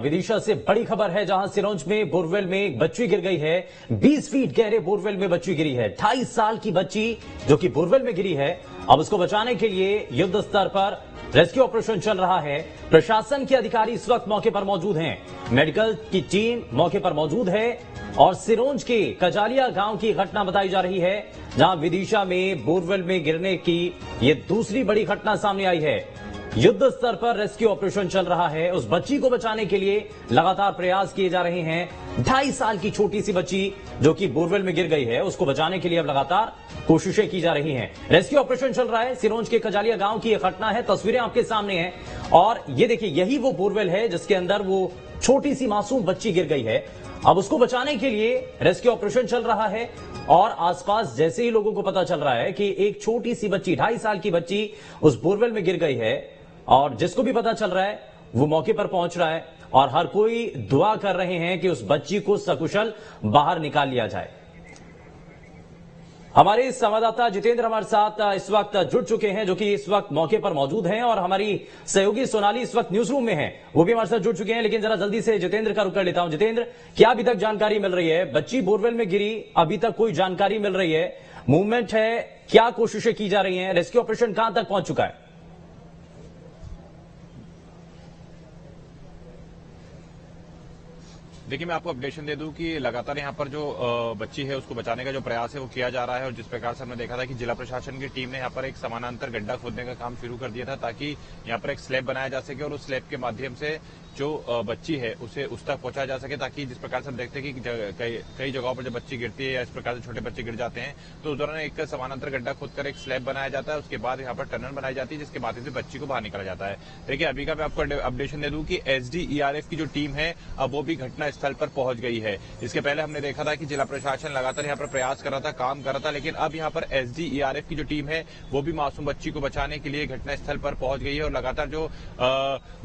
विदिशा से बड़ी खबर है, जहां सिरोंज में बोरवेल में एक बच्ची गिर गई है। 20 फीट गहरे बोरवेल में बच्ची गिरी है। 2.5 साल की बच्ची जो कि बोरवेल में गिरी है। अब उसको बचाने के लिए युद्ध स्तर पर रेस्क्यू ऑपरेशन चल रहा है। प्रशासन के अधिकारी इस वक्त मौके पर मौजूद हैं। मेडिकल की टीम मौके पर मौजूद है और सिरोंज के कजालिया गांव की घटना बताई जा रही है, जहां विदिशा में बोरवेल में गिरने की यह दूसरी बड़ी घटना सामने आई है। युद्ध स्तर पर रेस्क्यू ऑपरेशन चल रहा है। उस बच्ची को बचाने के लिए लगातार प्रयास किए जा रहे हैं। 2.5 साल की छोटी सी बच्ची जो कि बोरवेल में गिर गई है, उसको बचाने के लिए अब लगातार कोशिशें की जा रही हैं। रेस्क्यू ऑपरेशन चल रहा है। सिरोंज के कजालिया गांव की यह घटना है। तस्वीरें आपके सामने हैं और ये देखिए, यही वो बोरवेल है जिसके अंदर वो छोटी सी मासूम बच्ची गिर गई है। अब उसको बचाने के लिए रेस्क्यू ऑपरेशन चल रहा है और आसपास जैसे ही लोगों को पता चल रहा है कि एक छोटी सी बच्ची, 2.5 साल की बच्ची उस बोरवेल में गिर गई है, और जिसको भी पता चल रहा है वो मौके पर पहुंच रहा है और हर कोई दुआ कर रहे हैं कि उस बच्ची को सकुशल बाहर निकाल लिया जाए। हमारे संवाददाता जितेंद्र हमारे साथ इस वक्त जुड़ चुके हैं, जो कि इस वक्त मौके पर मौजूद हैं, और हमारी सहयोगी सोनाली इस वक्त न्यूज रूम में है, वो भी हमारे साथ जुड़ चुके हैं। लेकिन जरा जल्दी से जितेंद्र का रुख कर लेता हूं। जितेंद्र, क्या अभी तक जानकारी मिल रही है? बच्ची बोरवेल में गिरी, अभी तक कोई जानकारी मिल रही है? मूवमेंट है, क्या कोशिशें की जा रही हैं? रेस्क्यू ऑपरेशन कहां तक पहुंच चुका है? देखिए, मैं आपको अपडेशन दे दूं कि लगातार यहां पर जो बच्ची है उसको बचाने का जो प्रयास है वो किया जा रहा है। और जिस प्रकार से हमने देखा था कि जिला प्रशासन की टीम ने यहां पर एक समानांतर गड्ढा खोदने का काम शुरू कर दिया था, ताकि यहां पर एक स्लैब बनाया जा सके और उस स्लैब के माध्यम से जो बच्ची है उसे उस तक पहुंचाया जा सके, ताकि जिस प्रकार से हम देखते हैं कि कई जगहों पर जब बच्ची गिरती है या इस प्रकार से छोटे बच्चे गिर जाते हैं तो उस दौरान एक समानांतर गड्ढा खोदकर एक स्लैब बनाया जाता है। उसके बाद यहाँ पर टनल बनाई जाती है जिसके माध्यम से बच्ची को बाहर निकाला जाता है। देखिए, अभी का मैं आपको अपडेशन दे दूं कि एसडीईआरएफ की जो टीम है अब वो भी घटना स्थल पर पहुंच गई है। इसके पहले हमने देखा था कि जिला प्रशासन लगातार यहाँ पर प्रयास कर रहा था, काम कर रहा था, लेकिन अब यहाँ पर एसडीईआरएफ की जो टीम है वो भी मासूम बच्ची को बचाने के लिए घटनास्थल पर पहुंच गई है और लगातार जो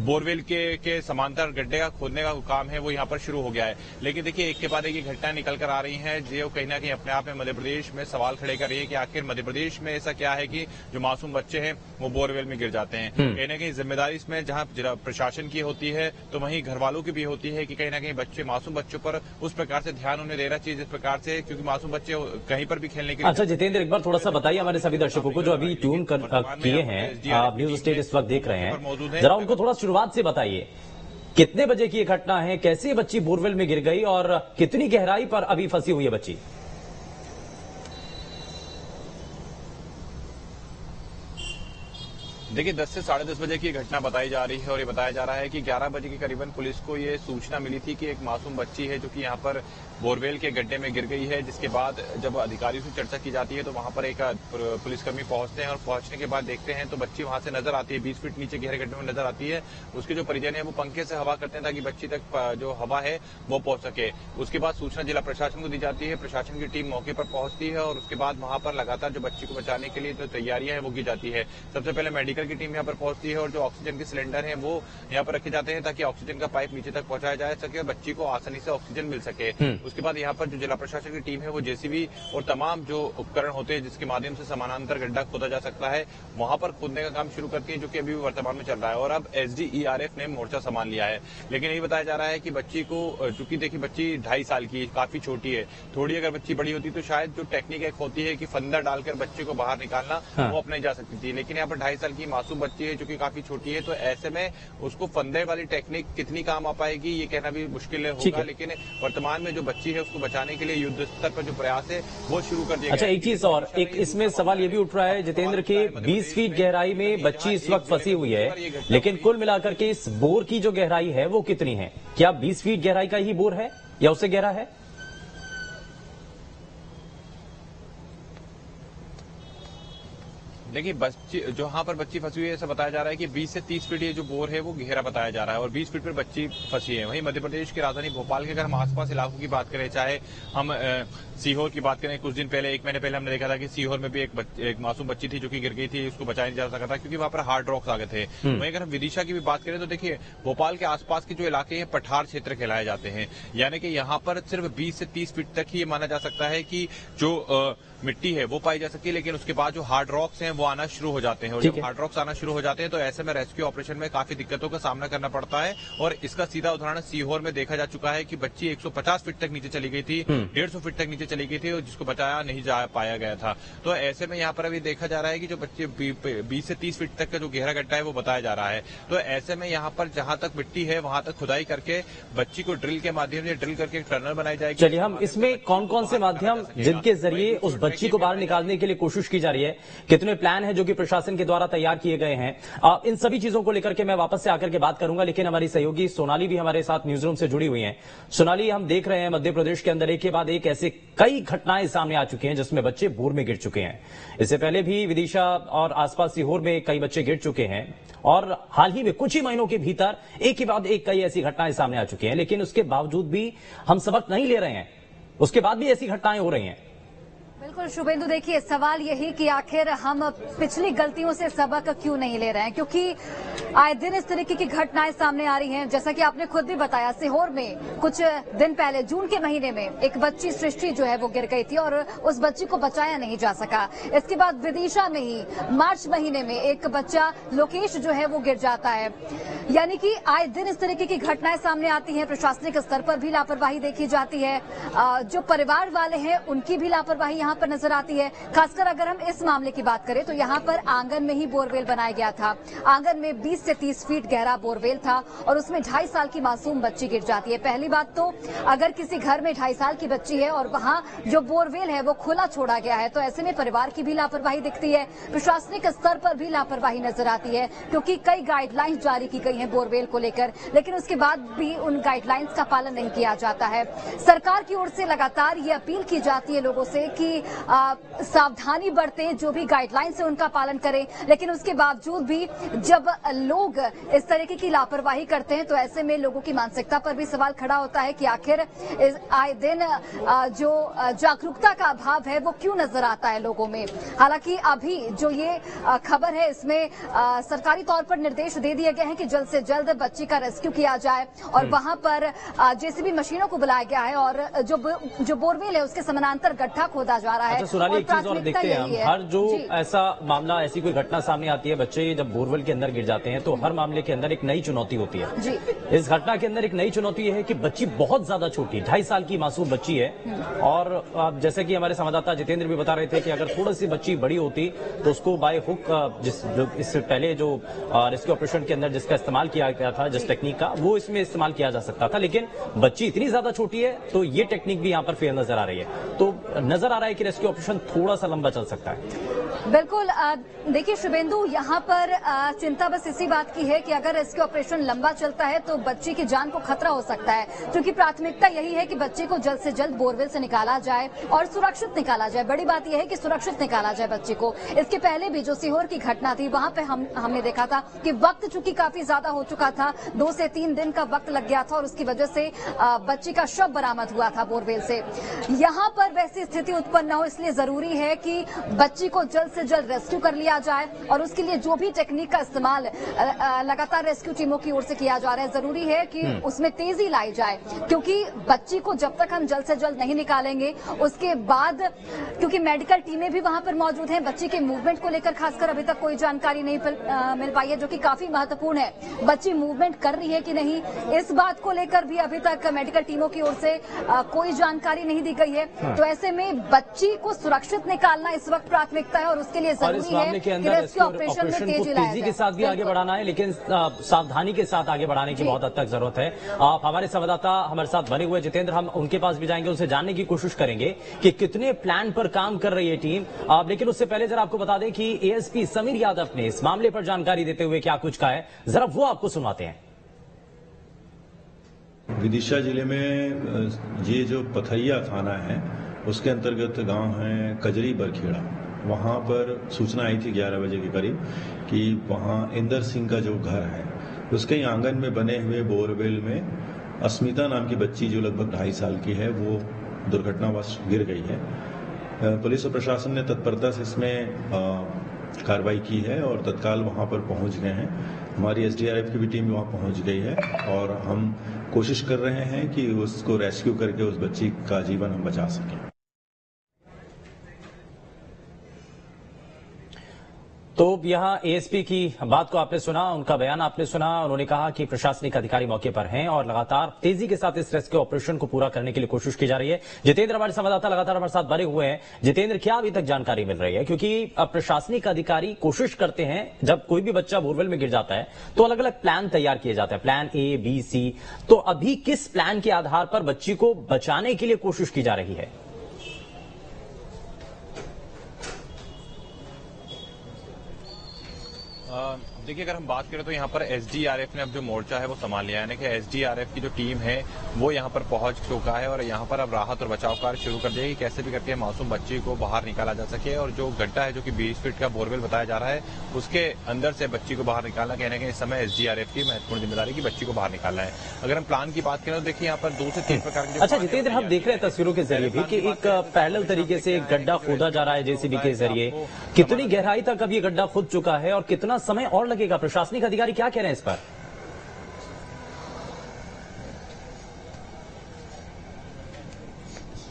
बोरवेल के समांतर गड्ढे का खोदने का काम है वो यहाँ पर शुरू हो गया है। लेकिन देखिए, एक के बाद एक घटनाएं निकल कर आ रही हैं जो कहीं ना कहीं अपने आप में मध्य प्रदेश में सवाल खड़े कर रही है कि आखिर मध्य प्रदेश में ऐसा क्या है कि जो मासूम बच्चे हैं वो बोरवेल में गिर जाते हैं। कहीं ना कहीं जिम्मेदारी इसमें जहां जिला प्रशासन की होती है तो वहीं घर वालों की भी होती है कि कहीं ना कहीं बच्चे, मासूम बच्चों पर उस प्रकार से ध्यान उन्हें देना चाहिए जिस प्रकार से, क्योंकि मासूम बच्चे कहीं पर भी खेलने के लिए। अच्छा जितेंद्र, एक बार थोड़ा सा बताइए हमारे सभी दर्शकों को जो अभी ट्यून किए हैं, आप न्यूज स्टेट इस वक्त देख रहे हैं, जरा उनको थोड़ा शुरुआत से बताइए, कितने बजे की ये घटना है, कैसे बच्ची बोरवेल में गिर गई और कितनी गहराई पर अभी फंसी हुई है बच्ची? देखिए, 10 से 10:30 बजे की घटना बताई जा रही है और ये बताया जा रहा है कि 11 बजे के करीबन पुलिस को ये सूचना मिली थी कि एक मासूम बच्ची है जो कि यहाँ पर बोरवेल के गड्ढे में गिर गई है। जिसके बाद जब अधिकारियों से चर्चा की जाती है तो वहां पर एक पुलिसकर्मी पहुंचते हैं और पहुंचने के बाद देखते हैं तो बच्ची वहां से नजर आती है, 20 फीट नीचे गहरे गड्ढे में नजर आती है। उसके जो परिजन है वो पंखे से हवा करते हैं ताकि बच्ची तक जो हवा है वो पहुंच सके। उसके बाद सूचना जिला प्रशासन को दी जाती है, प्रशासन की टीम मौके पर पहुंचती है और उसके बाद वहां पर लगातार जो बच्ची को बचाने के लिए जो तैयारियां हैं वो की जाती है। सबसे पहले मेडिकल की टीम यहाँ पर पहुंचती है और जो ऑक्सीजन के सिलेंडर हैं वो यहाँ पर रखे जाते हैं ताकि ऑक्सीजन का पाइप नीचे तक पहुंचाया जा सके और बच्ची को आसानी से ऑक्सीजन मिल सके। उसके बाद यहाँ पर जो जिला प्रशासन की टीम है वो जेसीबी और तमाम जो उपकरण होते हैं जिसके माध्यम से समानांतर गड्ढा खोदा जा सकता है वहां पर खोदने का काम शुरू करती है, जो कि अभी वर्तमान में चल रहा है। और अब एसडीईआरएफ ने मोर्चा संभाल लिया है। लेकिन यही बताया जा रहा है कि बच्ची को, चूंकि देखिए बच्ची 2.5 साल की काफी छोटी है, थोड़ी अगर बच्ची बड़ी होती तो शायद जो टेक्निक एक होती है कि फंदा डालकर बच्चे को बाहर निकालना, वो अपनाई जा सकती थी। लेकिन यहाँ पर 2.5 साल की मासूम बच्ची है जो कि काफी छोटी है, तो ऐसे में उसको फंदे वाली टेक्निक कितनी काम आ पाएगी ये कहना भी मुश्किल होगा। लेकिन वर्तमान में जो बच्ची है उसको बचाने के लिए युद्ध स्तर पर जो प्रयास है वो शुरू कर दिया। अच्छा, एक चीज और, एक इसमें सवाल ये भी उठ रहा है जितेंद्र के 20 फीट गहराई में बच्ची इस वक्त फंसी हुई है, लेकिन कुल मिलाकर के इस बोर की जो गहराई है वो कितनी है? क्या 20 फीट गहराई का ही बोर है या उससे गहरा है? देखिए, बच्ची जहां पर बच्ची फंसी हुई है ऐसा बताया जा रहा है कि 20 से 30 फीट ये जो बोर है वो गहरा बताया जा रहा है और 20 फीट पर बच्ची फंसी है। वहीं मध्य प्रदेश की राजधानी भोपाल के अगर हम आसपास इलाकों की बात करें, चाहे हम सीहोर की बात करें, कुछ दिन पहले, 1 महीने पहले हमने देखा था कि सीहोर में भी एक मासूम बच्ची थी जो कि गिर गई थी, उसको बचाया नहीं जा सका था क्योंकि वहां पर हार्ड रॉक्स आ गए थे। वहीं अगर हम विदिशा की भी बात करें तो देखिए, भोपाल के आसपास के जो इलाके हैं पठार क्षेत्र कहलाए जाते हैं, यानी कि यहाँ पर सिर्फ 20 से 30 फीट तक ही ये माना जा सकता है कि जो मिट्टी है वो पाई जा सके, लेकिन उसके बाद जो हार्ड रॉक्स हैं वो आना शुरू हो जाते हैं, और जब हार्ड रॉक्स आना शुरू हो जाते हैं तो ऐसे में रेस्क्यू ऑपरेशन में काफी दिक्कतों का सामना करना पड़ता है। और इसका सीधा उदाहरण सीहोर में देखा जा चुका है कि बच्ची 150 फीट तक नीचे चली गई थी, 150 फीट तक नीचे चली गई थी और जिसको बचाया नहीं जा पाया गया था। तो ऐसे में यहाँ पर अभी देखा जा रहा है कि जो बच्चे 20 से 30 फीट तक का जो गहरा गड्ढा है वो बताया जा रहा है। तो ऐसे में यहाँ पर जहां तक मिट्टी है वहां तक खुदाई करके बच्ची को ड्रिल के माध्यम से ड्रिल करके एक टनल बनाई जाएगी। चलिए, हम इसमें कौन कौन से माध्यम जिनके जरिए उस बच्ची को बाहर निकालने के लिए कोशिश की जा रही है, कितने प्लान हैं जो कि प्रशासन के द्वारा तैयार किए गए हैं, इन सभी चीजों को लेकर के मैं वापस से आकर के बात करूंगा। लेकिन हमारी सहयोगी सोनाली भी हमारे साथ न्यूज रूम से जुड़ी हुई है। सोनाली, हम देख रहे हैं मध्य प्रदेश के अंदर एक के बाद एक ऐसे कई घटनाएं सामने आ चुकी हैं जिसमें बच्चे बोर में गिर चुके हैं। इससे पहले भी विदिशा और आसपास सीहोर में कई बच्चे गिर चुके हैं और हाल ही में कुछ ही महीनों के भीतर एक के बाद एक कई ऐसी घटनाएं सामने आ चुकी हैं। लेकिन उसके बावजूद भी हम सबक नहीं ले रहे हैं, उसके बाद भी ऐसी घटनाएं हो रही हैं। बिल्कुल शुभेंदु, देखिए सवाल यही कि आखिर हम पिछली गलतियों से सबक क्यों नहीं ले रहे हैं, क्योंकि आए दिन इस तरीके की घटनाएं सामने आ रही हैं। जैसा कि आपने खुद भी बताया, सीहोर में कुछ दिन पहले जून के महीने में एक बच्ची सृष्टि जो है वो गिर गई थी और उस बच्ची को बचाया नहीं जा सका। इसके बाद विदिशा में ही मार्च महीने में एक बच्चा लोकेश जो है वो गिर जाता है। यानी कि आए दिन इस तरीके की घटनाएं सामने आती हैं। प्रशासनिक स्तर पर भी लापरवाही देखी जाती है, जो परिवार वाले हैं उनकी भी लापरवाही यहाँ पर नजर आती है। खासकर अगर हम इस मामले की बात करें तो यहाँ पर आंगन में ही बोरवेल बनाया गया था। आंगन में 20 से 30 फीट गहरा बोरवेल था और उसमें 2.5 साल की मासूम बच्ची गिर जाती है। पहली बात तो अगर किसी घर में 2.5 साल की बच्ची है और वहां जो बोरवेल है वो खुला छोड़ा गया है तो ऐसे में परिवार की भी लापरवाही दिखती है, प्रशासनिक स्तर पर भी लापरवाही नजर आती है, क्योंकि कई गाइडलाइंस जारी की गई हैं बोरवेल को लेकर, लेकिन उसके बाद भी उन गाइडलाइंस का पालन नहीं किया जाता है। सरकार की ओर से लगातार ये अपील की जाती है लोगों से कि सावधानी बरतें, जो भी गाइडलाइंस है उनका पालन करें, लेकिन उसके बावजूद भी जब लोग इस तरीके की लापरवाही करते हैं तो ऐसे में लोगों की मानसिकता पर भी सवाल खड़ा होता है कि आखिर आए दिन जो जागरूकता का अभाव है वो क्यों नजर आता है लोगों में। हालांकि अभी जो ये खबर है इसमें सरकारी तौर पर निर्देश दे दिए गए हैं कि जल्द से जल्द बच्ची का रेस्क्यू किया जाए और वहां पर जेसीबी मशीनों को बुलाया गया है और जो बोरवेल है उसके समानांतर गड्ढा खोदा जा रहा है। अच्छा सोनाली, एक चीज और देखते हैं हम, हर जो ऐसा मामला, ऐसी कोई घटना सामने आती है, बच्चे जब बोरवेल के अंदर गिर जाते हैं तो हर मामले के अंदर एक नई चुनौती होती है जी। इस घटना के अंदर एक नई चुनौती है कि बच्ची बहुत ज्यादा छोटी, 2.5 साल की मासूम बच्ची है और जैसे कि हमारे संवाददाता जितेंद्र भी बता रहे थे कि अगर थोड़ी सी बच्ची बड़ी होती तो उसको बाय हुक, इससे पहले जो रेस्क्यू ऑपरेशन के अंदर जिसका इस्तेमाल किया गया था, जिस टेक्निक का, वो इसमें इस्तेमाल किया जा सकता था। लेकिन बच्ची इतनी ज्यादा छोटी है तो ये टेक्निक भी यहाँ पर फेल नजर आ रही है। तो नजर आ रहा है कि रेस्क्यू ऑपरेशन थोड़ा सा लंबा चल सकता है। बिल्कुल, देखिए शुभेंदु, यहाँ पर चिंता बस इसी बात की है कि अगर रेस्क्यू ऑपरेशन लंबा चलता है तो बच्ची की जान को खतरा हो सकता है, क्योंकि प्राथमिकता यही है कि बच्चे को जल्द से जल्द बोरवेल से निकाला जाए और सुरक्षित निकाला जाए। बड़ी बात यह है कि सुरक्षित निकाला जाए बच्चे को। इसके पहले भी जो सीहोर की घटना थी वहां पे हमने देखा था कि वक्त चूंकि काफी ज्यादा हो चुका था, 2 से 3 दिन का वक्त लग गया था और उसकी वजह से बच्ची का शव बरामद हुआ था बोरवेल से। यहाँ पर वैसी स्थिति उत्पन्न न हो, इसलिए जरूरी है कि बच्ची को जल्द से जल्द रेस्क्यू कर लिया जाए और उसके लिए जो भी टेक्निक का इस्तेमाल लगातार रेस्क्यू टीमों की ओर से किया जा रहा है, जरूरी है कि उसमें तेजी लाई जाए, क्योंकि बच्ची को जब तक हम जल्द से जल्द नहीं निकालेंगे उसके बाद, क्योंकि मेडिकल टीमें भी वहां पर मौजूद हैं, बच्ची के मूवमेंट को लेकर खासकर अभी तक कोई जानकारी नहीं मिल पाई है, जो कि काफी महत्वपूर्ण है। बच्ची मूवमेंट कर रही है कि नहीं, इस बात को लेकर भी अभी तक मेडिकल टीमों की ओर से कोई जानकारी नहीं दी गई है। तो ऐसे में बच्ची को सुरक्षित निकालना इस वक्त प्राथमिकता है और उसके लिए जरूरी है कि रेस्क्यू ऑपरेशन में तेजी लाया जाए। तेजी के साथ भी आगे बढ़ाना है, लेकिन सावधानी के साथ आगे बढ़ाने की बहुत हद तक जरूरत है। आप हमारे संवाददाता हमारे साथ बने हुए जितेंद्र, हम उनके पास भी जाएंगे, उनसे जानने की कोशिश करेंगे कि कितने प्लान पर काम कर रही है टीम। लेकिन उससे पहले जरा आपको बता दें कि एएसपी समीर यादव ने इस मामले पर जानकारी देते हुए क्या कुछ कहा है, जरा वो आपको सुनाते हैं। विदिशा जिले में ये जो पथरिया थाना है उसके अंतर्गत गांव है कजरी बरखेड़ा, वहां पर सूचना आई थी 11 बजे के करीब कि वहां इंदर सिंह का जो घर है उसके आंगन में बने हुए बोरवेल में अस्मिता नाम की बच्ची जो लगभग 2.5 साल की है वो दुर्घटनावश गिर गई है। पुलिस और प्रशासन ने तत्परता से इसमें कार्रवाई की है और तत्काल वहां पर पहुंच गए हैं। हमारी एसडीआरएफ की भी टीम वहां पहुंच गई है और हम कोशिश कर रहे हैं कि उसको रेस्क्यू करके उस बच्ची का जीवन हम बचा सकें। तो यहाँ एएसपी की बात को आपने सुना, उनका बयान आपने सुना। उन्होंने कहा कि प्रशासनिक अधिकारी मौके पर हैं और लगातार तेजी के साथ इस रेस्क्यू ऑपरेशन को पूरा करने के लिए कोशिश की जा रही है। जितेंद्र हमारे संवाददाता लगातार हमारे साथ बने हुए हैं। जितेंद्र, क्या अभी तक जानकारी मिल रही है? क्योंकि अब प्रशासनिक अधिकारी कोशिश करते हैं, जब कोई भी बच्चा बोरवेल में गिर जाता है तो अलग अलग प्लान तैयार किए जाते हैं, प्लान ए, बी, सी। तो अभी किस प्लान के आधार पर बच्ची को बचाने के लिए कोशिश की जा रही है? देखिए, अगर हम बात करें तो यहाँ पर एसडीआरएफ ने अब जो मोर्चा है वो संभाल लिया है। यानी कि एसडीआरएफ की जो टीम है वो यहाँ पर पहुंच चुका है और यहाँ पर अब राहत और बचाव कार्य शुरू कर दिया कि कैसे भी करके मासूम बच्ची को बाहर निकाला जा सके। और जो गड्ढा है, जो कि 20 फीट का बोरवेल बताया जा रहा है, उसके अंदर से बच्ची को बाहर निकालना कहने के इस समय एसडीआरएफ की महत्वपूर्ण जिम्मेदारी की बच्ची को बाहर निकालना है। अगर हम प्लान की बात करें तो देखिए यहाँ पर 2 से 3 प्रकार के। अच्छा जितेंद्र, हम देख रहे हैं तस्वीरों के जरिए भी कि एक पैरेलल तरीके से एक गड्ढा खोदा जा रहा है जेसीबी के जरिए। कितनी गहराई तक अब ये गड्ढा खुद चुका है और कितना समय और लगेगा? प्रशासनिक अधिकारी क्या कह रहे हैं इस पर?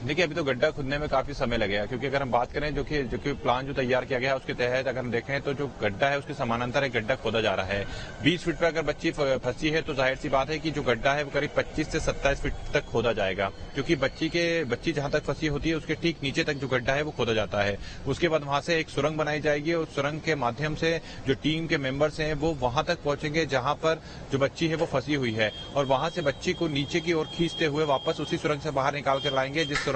देखिए, अभी तो गड्ढा खुदने में काफी समय लगेगा, क्योंकि अगर हम बात करें जो कि प्लान जो तैयार किया गया है उसके तहत अगर हम देखें तो जो गड्ढा है उसके समानांतर एक गड्ढा खोदा जा रहा है। 20 फीट पर अगर बच्ची फंसी है तो जाहिर सी बात है कि जो गड्ढा है वो करीब 25 से 27 फीट तक खोदा जाएगा, क्योंकि बच्ची जहां तक फंसी होती है उसके ठीक नीचे तक जो गड्ढा है वो खोदा जाता है। उसके बाद वहां से एक सुरंग बनाई जाएगी और सुरंग के माध्यम से जो टीम के मेंबर्स हैं वो वहां तक पहुंचेंगे जहां पर जो बच्ची है वो फंसी हुई है, और वहां से बच्ची को नीचे की ओर खींचते हुए वापस उसी सुरंग से बाहर निकाल कर लाएंगे जिस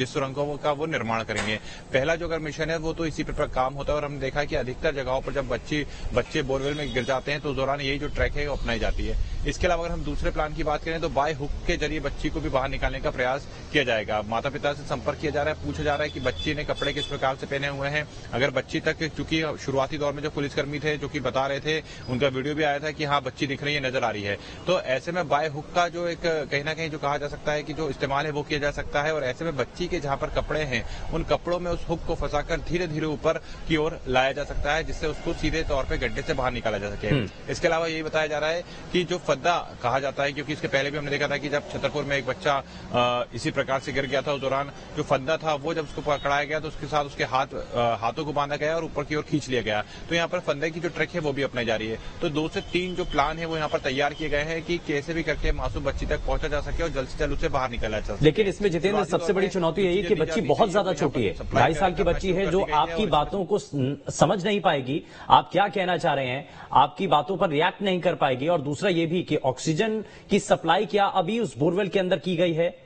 सुरंग का वो निर्माण करेंगे। पहला जो अगर मिशन है वो तो इसी पर काम होता है और हमने देखा है कि अधिकतर जगहों पर जब बच्चे बोरवेल में गिर जाते हैं तो उस दौरान यही जो ट्रैक है वो अपनाई जाती है। इसके अलावा अगर हम दूसरे प्लान की बात करें तो बाय हुक के जरिए बच्ची को भी बाहर निकालने का प्रयास किया जाएगा। माता पिता से संपर्क किया जा रहा है, पूछा जा रहा है कि बच्ची ने कपड़े किस प्रकार से पहने हुए हैं। अगर बच्ची तक, चूंकि शुरुआती दौर में जो पुलिसकर्मी थे जो कि बता रहे थे, उनका वीडियो भी आया था कि हाँ बच्ची दिख रही है, नजर आ रही है, तो ऐसे में बाय हुक का जो एक कहीं ना कहीं जो कहा जा सकता है कि जो इस्तेमाल है वो किया जा सकता है। और ऐसे में बच्ची के जहां पर कपड़े हैं उन कपड़ों में उस हुक को फंसाकर धीरे धीरे ऊपर की ओर लाया जा सकता है, जिससे उसको सीधे तौर पे गड्ढे से बाहर निकाला जा सके। इसके अलावा यही बताया जा रहा है कि जो फद्दा कहा जाता है, क्योंकि इसके पहले भी हमने देखा था कि जब छतरपुर में एक बच्चा इसी प्रकार से गिर गया था, उस दौरान जो फद्दा था वो जब उसको पकड़ाया गया तो उसके साथ उसके हाथों को बांधा गया और ऊपर की ओर खींच लिया गया। तो यहाँ पर फंदे की जो ट्रिक है वो भी अपनाई जा रही है। तो 2 से 3 जो प्लान है वो यहाँ पर तैयार किए गए हैं कि कैसे भी करके मासूम बच्ची तक पहुंचा जा सके और जल्द से जल्द उसे बाहर निकाला जा सके। लेकिन इसमें जितेंद्र सबसे बड़ी चुनौती यही कि बच्ची बहुत ज्यादा छोटी है, 2.5 साल की बच्ची है, जो आपकी बातों को समझ नहीं पाएगी, आप क्या कहना चाह रहे हैं, आपकी बातों पर रिएक्ट नहीं कर पाएगी। और दूसरा ये भी कि ऑक्सीजन की सप्लाई क्या अभी उस बोरवेल के अंदर की गई है?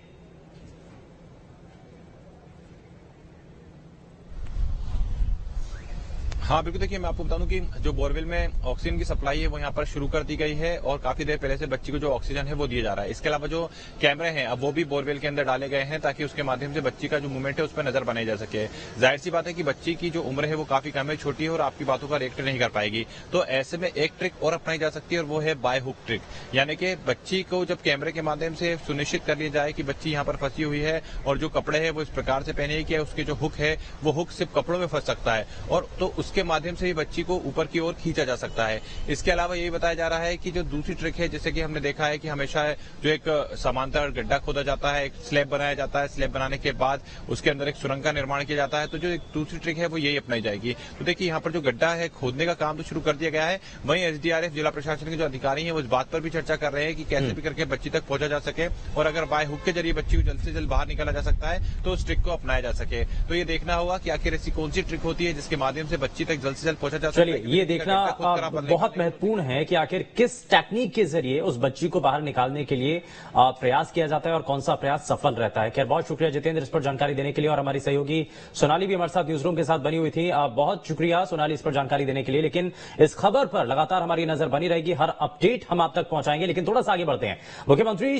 हाँ बिल्कुल, देखिए मैं आपको बता दूं कि जो बोरवेल में ऑक्सीजन की सप्लाई है वो यहाँ पर शुरू कर दी गई है और काफी देर पहले से बच्ची को जो ऑक्सीजन है वो दिया जा रहा है। इसके अलावा जो कैमरे हैं अब वो भी बोरवेल के अंदर डाले गए हैं ताकि उसके माध्यम से बच्ची का जो मूवमेंट है उस पर नजर बनाई जा सके। जाहिर सी बात है कि बच्ची की जो उम्र है वो काफी कम है, छोटी है और आपकी बातों का रिएक्ट नहीं कर पाएगी। तो ऐसे में एक ट्रिक और अपनाई जा सकती है और वो है बाय हुक ट्रिक, यानी कि बच्ची को जब कैमरे के माध्यम से सुनिश्चित कर लिया जाए कि बच्ची यहाँ पर फंसी हुई है और जो कपड़े हैं वो इस प्रकार से पहने कि उसके जो हुक है वो हुक सिर्फ कपड़ों में फंस सकता है और तो उसके माध्यम से ही बच्ची को ऊपर की ओर खींचा जा सकता है। इसके अलावा यही बताया जा रहा है कि जो दूसरी ट्रिक है, जैसे कि हमने देखा है कि हमेशा जो एक समांतर गड्ढा खोदा जाता है, एक स्लैब बनाया जाता है, स्लैब बनाने के बाद उसके अंदर एक सुरंग का निर्माण किया जाता है, तो जो एक दूसरी ट्रिक है वो यही अपनाई जाएगी। तो देखिए यहाँ पर जो गड्ढा है खोदने का काम तो शुरू कर दिया गया है, वहीं एसडीआरएफ जिला प्रशासन के जो अधिकारी हैं वो इस बात पर भी चर्चा कर रहे हैं कि कैसे भी करके बच्ची तक पहुंचा जा सके और अगर बाय हुक के जरिए बच्ची को जल्द से जल्द बाहर निकाला जा सकता है तो उस ट्रिक को अपनाया जा सके। तो ये देखना होगा कि आखिर ऐसी कौन सी ट्रिक होती है जिसके माध्यम से बच्ची तक जल्द से जल्द पहुंचा जा सके। चलिए ये देखना बहुत महत्वपूर्ण है कि आखिर किस टेक्निक के जरिए उस बच्ची को बाहर निकालने के लिए प्रयास किया जाता है और कौन सा प्रयास सफल रहता है। खैर बहुत शुक्रिया जितेंद्र इस पर जानकारी देने के लिए, और हमारी सहयोगी सोनाली भी हमारे साथ न्यूज रूम के साथ बनी हुई थी। बहुत शुक्रिया सोनाली इस पर जानकारी देने के लिए। लेकिन इस खबर पर लगातार हमारी नजर बनी रहेगी, हर अपडेट हम आप तक पहुंचाएंगे। लेकिन थोड़ा सा आगे बढ़ते हैं। मुख्यमंत्री